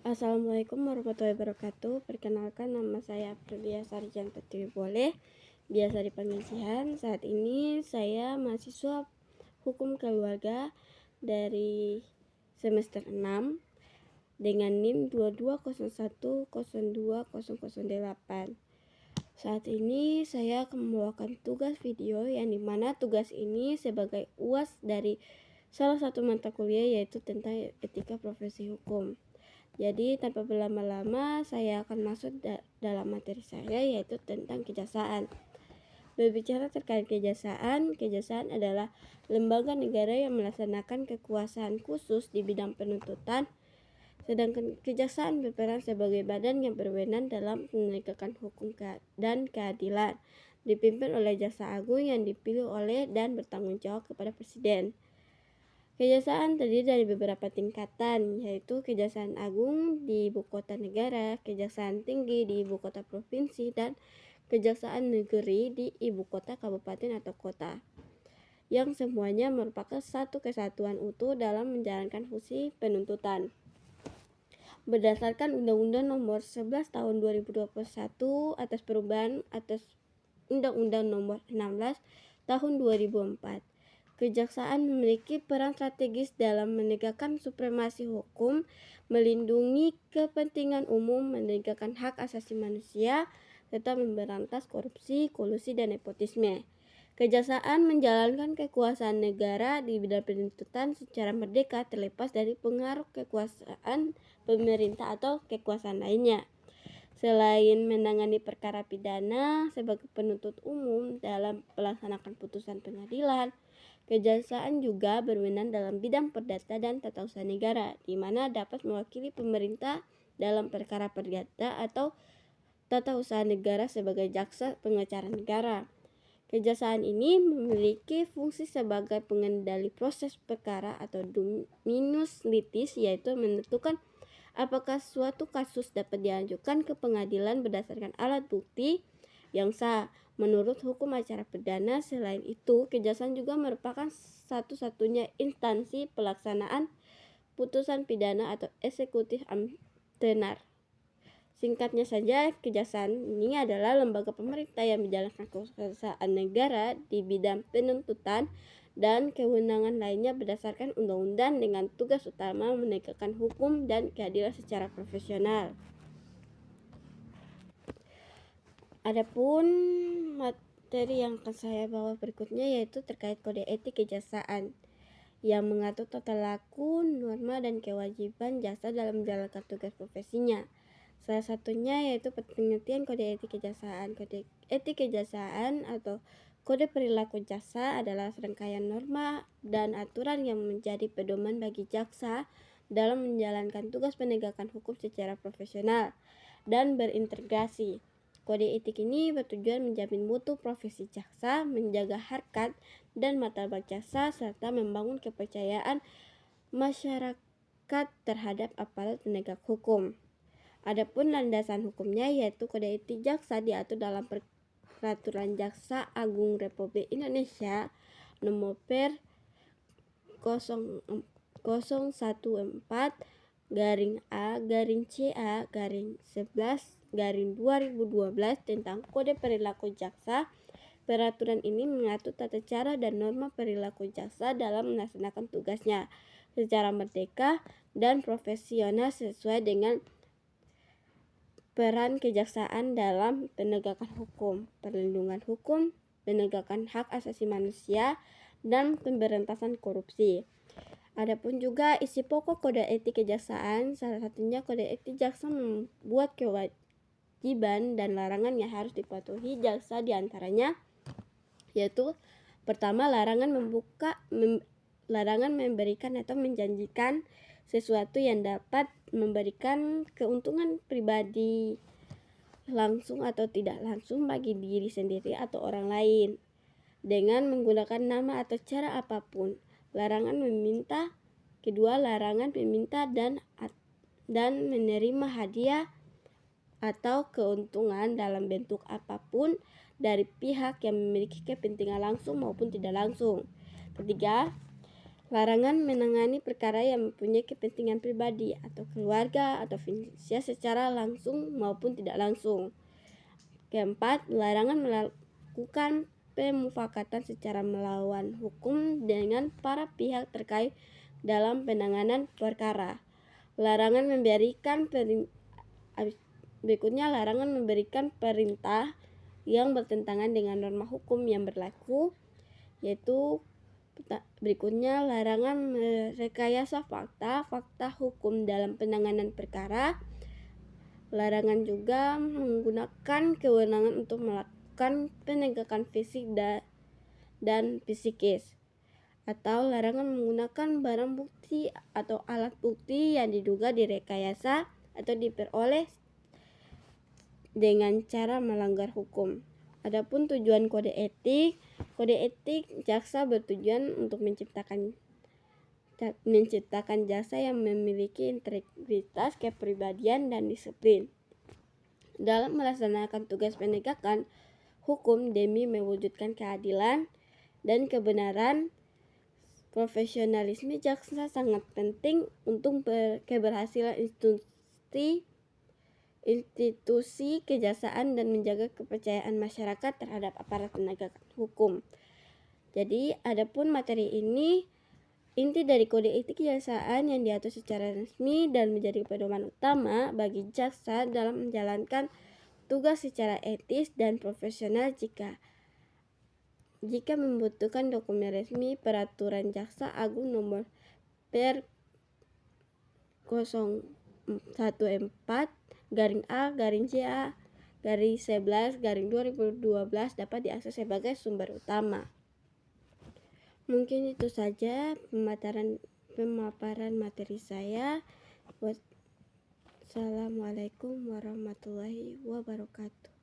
Assalamualaikum warahmatullahi wabarakatuh. Perkenalkan, nama saya Aprilia Sarjan Petri Boleh, biasa dipanggil Jihan. Saat ini saya mahasiswa Hukum Keluarga dari semester 6 dengan NIM 2201020008. Saat ini saya akan membawakan tugas video yang dimana tugas ini sebagai UAS dari salah satu mata kuliah, yaitu tentang etika profesi hukum. Jadi tanpa berlama-lama saya akan masuk dalam materi saya, yaitu tentang kejaksaan. Berbicara terkait kejaksaan adalah lembaga negara yang melaksanakan kekuasaan khusus di bidang penuntutan, sedangkan kejaksaan berperan sebagai badan yang berwenang dalam menegakkan hukum dan keadilan, dipimpin oleh Jaksa Agung yang dipilih oleh dan bertanggung jawab kepada Presiden. Kejaksaan terdiri dari beberapa tingkatan, yaitu Kejaksaan Agung di ibu kota negara, Kejaksaan Tinggi di ibu kota provinsi, dan Kejaksaan Negeri di ibu kota kabupaten atau kota, yang semuanya merupakan satu kesatuan utuh dalam menjalankan fungsi penuntutan. Berdasarkan Undang-Undang Nomor 11 Tahun 2021 atas perubahan atas Undang-Undang Nomor 16 Tahun 2004, kejaksaan memiliki peran strategis dalam menegakkan supremasi hukum, melindungi kepentingan umum, menegakkan hak asasi manusia, serta memberantas korupsi, kolusi, dan nepotisme. Kejaksaan menjalankan kekuasaan negara di bidang penuntutan secara merdeka, terlepas dari pengaruh kekuasaan pemerintah atau kekuasaan lainnya. Selain menangani perkara pidana sebagai penuntut umum dalam melaksanakan putusan pengadilan, kejaksaan juga berwenang dalam bidang perdata dan tata usaha negara, di mana dapat mewakili pemerintah dalam perkara perdata atau tata usaha negara sebagai jaksa pengacara negara. Kejaksaan ini memiliki fungsi sebagai pengendali proses perkara atau dominus litis, yaitu menentukan apakah suatu kasus dapat diajukan ke pengadilan berdasarkan alat bukti yang sah menurut hukum acara pidana. Selain itu, kejaksaan juga merupakan satu-satunya instansi pelaksanaan putusan pidana atau eksekutif tenar. Singkatnya saja, kejaksaan ini adalah lembaga pemerintah yang menjalankan kekuasaan negara di bidang penuntutan dan kewenangan lainnya berdasarkan undang-undang, dengan tugas utama menegakkan hukum dan keadilan secara profesional. Adapun materi yang akan saya bawa berikutnya yaitu terkait kode etik kejaksaan yang mengatur tata laku, norma, dan kewajiban jaksa dalam menjalankan tugas profesinya. Salah satunya yaitu pengertian kode etik kejaksaan. Kode etik kejaksaan atau kode perilaku jaksa adalah serangkaian norma dan aturan yang menjadi pedoman bagi jaksa dalam menjalankan tugas penegakan hukum secara profesional dan berintegrasi. Kode etik ini bertujuan menjamin mutu profesi jaksa, menjaga harkat dan martabat jaksa, serta membangun kepercayaan masyarakat terhadap aparat penegak hukum. Adapun landasan hukumnya yaitu kode etik jaksa diatur dalam Peraturan Jaksa Agung Republik Indonesia Nomor Per 001/A/CA/11/2012 tentang Kode Perilaku Jaksa. Peraturan ini mengatur tata cara dan norma perilaku jaksa dalam melaksanakan tugasnya secara merdeka dan profesional sesuai dengan peran kejaksaan dalam penegakan hukum, perlindungan hukum, penegakan hak asasi manusia, dan pemberantasan korupsi. Adapun juga isi pokok kode etik kejaksaan, salah satunya kode etik jaksa membuat kewajiban dan larangan yang harus dipatuhi jaksa, diantaranya yaitu pertama, larangan memberikan atau menjanjikan sesuatu yang dapat memberikan keuntungan pribadi langsung atau tidak langsung bagi diri sendiri atau orang lain dengan menggunakan nama atau cara apapun. Kedua, larangan meminta dan menerima hadiah atau keuntungan dalam bentuk apapun dari pihak yang memiliki kepentingan langsung maupun tidak langsung. Ketiga, Larangan menangani perkara yang mempunyai kepentingan pribadi atau keluarga atau finansial secara langsung maupun tidak langsung. Keempat, larangan melakukan pemufakatan secara melawan hukum dengan para pihak terkait dalam penanganan perkara. Larangan memberikan berikutnya larangan memberikan perintah yang bertentangan dengan norma hukum yang berlaku, yaitu berikutnya larangan merekayasa fakta hukum dalam penanganan perkara. Larangan juga menggunakan kewenangan untuk melakukan penegakan fisik dan psikis, atau larangan menggunakan barang bukti atau alat bukti yang diduga direkayasa atau diperoleh dengan cara melanggar hukum. Adapun tujuan kode etik jaksa bertujuan untuk menciptakan jaksa yang memiliki integritas, kepribadian, dan disiplin dalam melaksanakan tugas penegakan hukum demi mewujudkan keadilan dan kebenaran. Profesionalisme jaksa sangat penting untuk keberhasilan institusi kejaksaan dan menjaga kepercayaan masyarakat terhadap aparat penegakan hukum. Jadi, adapun materi ini inti dari kode etik kejaksaan yang diatur secara resmi dan menjadi pedoman utama bagi jaksa dalam menjalankan tugas secara etis dan profesional. Jika membutuhkan dokumen resmi, peraturan Jaksa Agung nomor per 014-A-11-2012 dapat diakses sebagai sumber utama. Mungkin itu saja pemaparan materi saya. Wassalamualaikum warahmatullahi wabarakatuh.